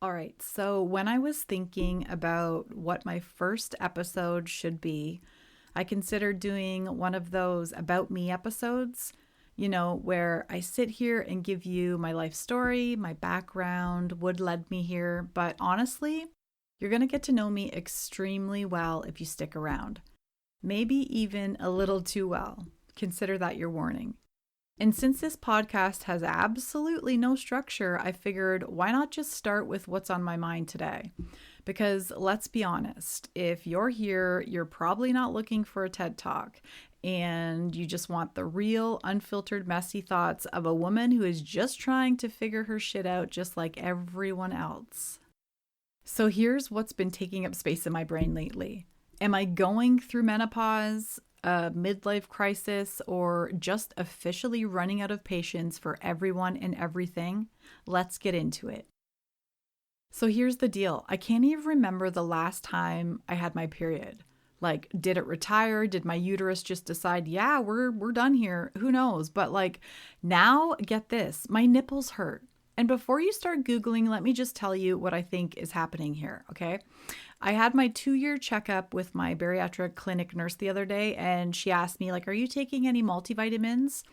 All right, so when I was thinking about what my first episode should be, I considered doing one of those About Me episodes, where I sit here and give you my life story, my background, what led me here. But honestly, you're going to get to know me extremely well if you stick around. Maybe even a little too well. Consider that your warning. And since this podcast has absolutely no structure, I figured why not just start with what's on my mind today? Because let's be honest, if you're here, you're probably not looking for a TED Talk and you just want the real, unfiltered, messy thoughts of a woman who is just trying to figure her shit out just like everyone else. So here's what's been taking up space in my brain lately. Am I going through menopause, a midlife crisis, or just officially running out of patience for everyone and everything? Let's get into it. So here's the deal. I can't even remember the last time I had my period. Like, did it retire? Did my uterus just decide, yeah, we're done here? Who knows? But like now, get this, my nipples hurt. And before you start Googling, let me just tell you what I think is happening here, okay? I had my 2-year checkup with my bariatric clinic nurse the other day, and she asked me, like, are you taking any multivitamins?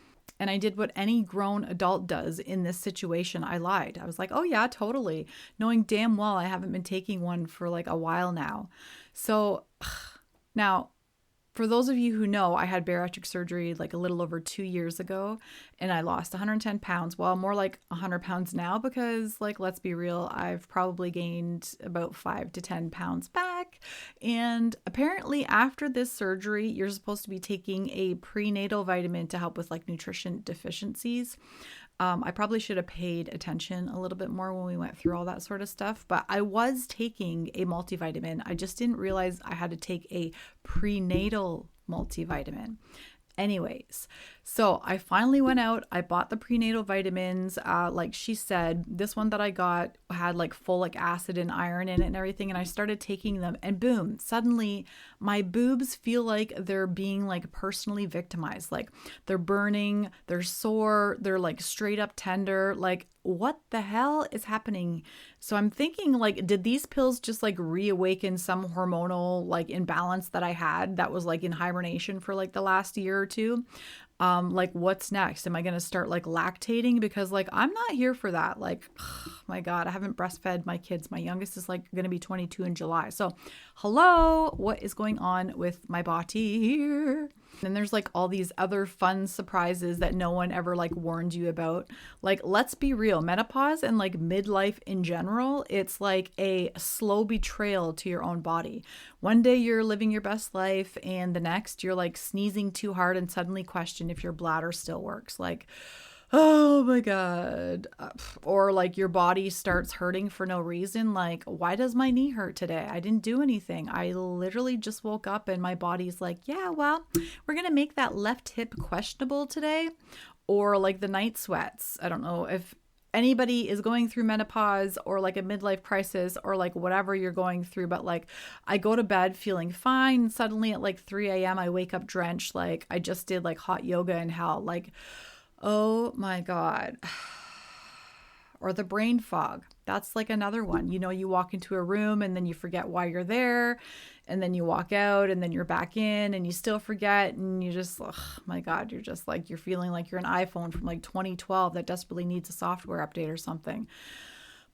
And I did what any grown adult does in this situation. I lied. I was like, oh yeah, totally. Knowing damn well I haven't been taking one for like a while now. So now, for those of you who know, I had bariatric surgery like a little over 2 years ago and I lost 110 pounds. Well, more like 100 pounds now because, like, let's be real, I've probably gained about 5 to 10 pounds back. And apparently, after this surgery, you're supposed to be taking a prenatal vitamin to help with like nutrition deficiencies. I probably should have paid attention a little bit more when we went through all that sort of stuff, but I was taking a multivitamin. I just didn't realize I had to take a prenatal multivitamin. Anyways, so I finally went out. I bought the prenatal vitamins. Like she said, this one that I got had like folic acid and iron in it and everything. And I started taking them and boom, suddenly my boobs feel like they're being like personally victimized. Like they're burning, they're sore, they're like straight up tender. Like what the hell is happening? So I'm thinking, like, did these pills just like reawaken some hormonal like imbalance that I had that was like in hibernation for like the last year or two? Like what's next? Am I going to start like lactating? Because like, I'm not here for that. Like, my God, I haven't breastfed my kids. My youngest is like going to be 22 in July. So hello, what is going on with my body here? And there's like all these other fun surprises that no one ever like warned you about. Like, let's be real, menopause and like midlife in general, it's like a slow betrayal to your own body. One day you're living your best life and the next you're like sneezing too hard and suddenly question if your bladder still works. Like, oh my God. Or like your body starts hurting for no reason. Like, why does my knee hurt today? I didn't do anything. I literally just woke up and my body's like, yeah, well, we're going to make that left hip questionable today. Or like the night sweats. I don't know if anybody is going through menopause or like a midlife crisis or like whatever you're going through, but like I go to bed feeling fine. Suddenly at like 3 a.m. I wake up drenched. Like I just did like hot yoga in hell. Like, oh my God. Or the brain fog. That's like another one. You walk into a room and then you forget why you're there. And then you walk out and then you're back in and you still forget. And you just, oh my God, you're just like, you're feeling like you're an iPhone from like 2012 that desperately needs a software update or something.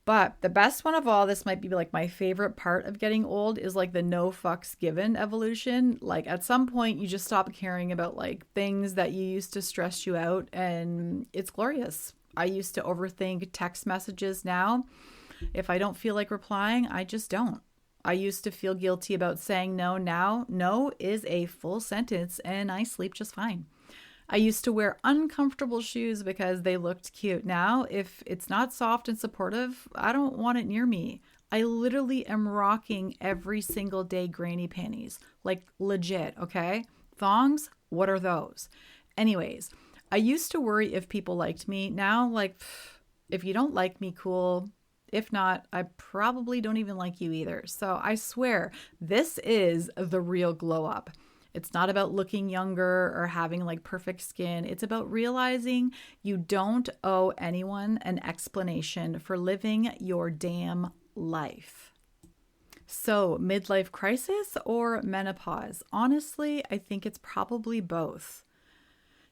But the best one of all, this might be like my favorite part of getting old, is like the no fucks given evolution. Like at some point you just stop caring about like things that you used to stress you out and it's glorious. I used to overthink text messages. Now, if I don't feel like replying, I just don't. I used to feel guilty about saying no. Now, no is a full sentence and I sleep just fine. I used to wear uncomfortable shoes because they looked cute. Now, if it's not soft and supportive, I don't want it near me. I literally am rocking every single day granny panties. Like legit, okay? Thongs, what are those? Anyways, I used to worry if people liked me. Now, like, if you don't like me, cool. If not, I probably don't even like you either. So I swear, this is the real glow up. It's not about looking younger or having like perfect skin. It's about realizing you don't owe anyone an explanation for living your damn life. So, midlife crisis or menopause? Honestly, I think it's probably both.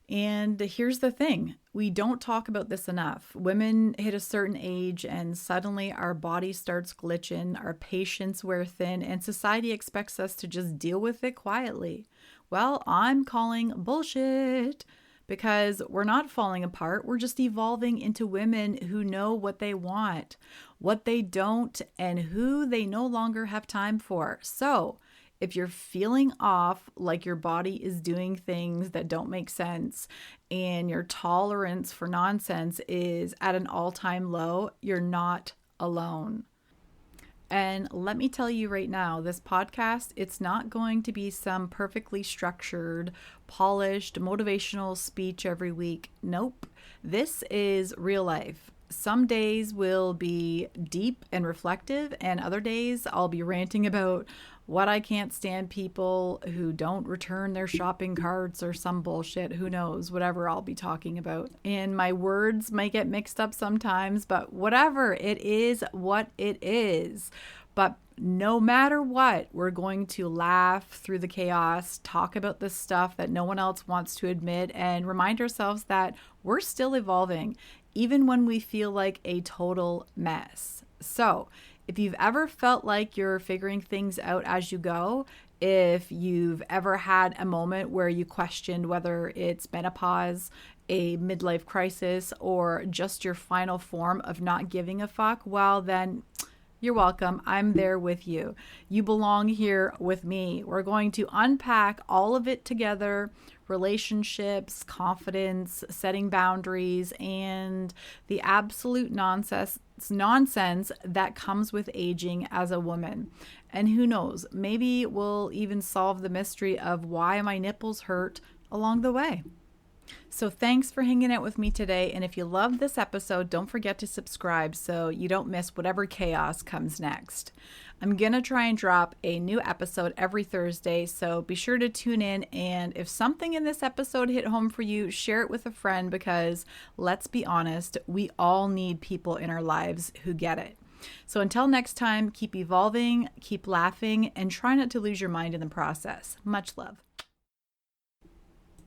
And here's the thing, we don't talk about this enough. Women hit a certain age and suddenly our body starts glitching, our patience wear thin, and society expects us to just deal with it quietly. Well, I'm calling bullshit because we're not falling apart. We're just evolving into women who know what they want, what they don't, and who they no longer have time for. So, if you're feeling off, like your body is doing things that don't make sense and your tolerance for nonsense is at an all-time low, you're not alone. And let me tell you right now, this podcast, it's not going to be some perfectly structured, polished, motivational speech every week. Nope. This is real life. Some days will be deep and reflective, and other days I'll be ranting about what I can't stand people who don't return their shopping carts or some bullshit. Who knows? Whatever I'll be talking about. And my words might get mixed up sometimes, but whatever. It is what it is. But no matter what, we're going to laugh through the chaos, talk about the stuff that no one else wants to admit, and remind ourselves that we're still evolving, even when we feel like a total mess. So, if you've ever felt like you're figuring things out as you go, if you've ever had a moment where you questioned whether it's menopause, a midlife crisis, or just your final form of not giving a fuck, well, then you're welcome. I'm there with you. You belong here with me. We're going to unpack all of it together: relationships, confidence, setting boundaries, and the absolute nonsense that comes with aging as a woman. And who knows, maybe we'll even solve the mystery of why my nipples hurt along the way. So thanks for hanging out with me today. And if you loved this episode, don't forget to subscribe so you don't miss whatever chaos comes next. I'm going to try and drop a new episode every Thursday, so be sure to tune in. And if something in this episode hit home for you, share it with a friend because, let's be honest, we all need people in our lives who get it. So until next time, keep evolving, keep laughing, and try not to lose your mind in the process. Much love.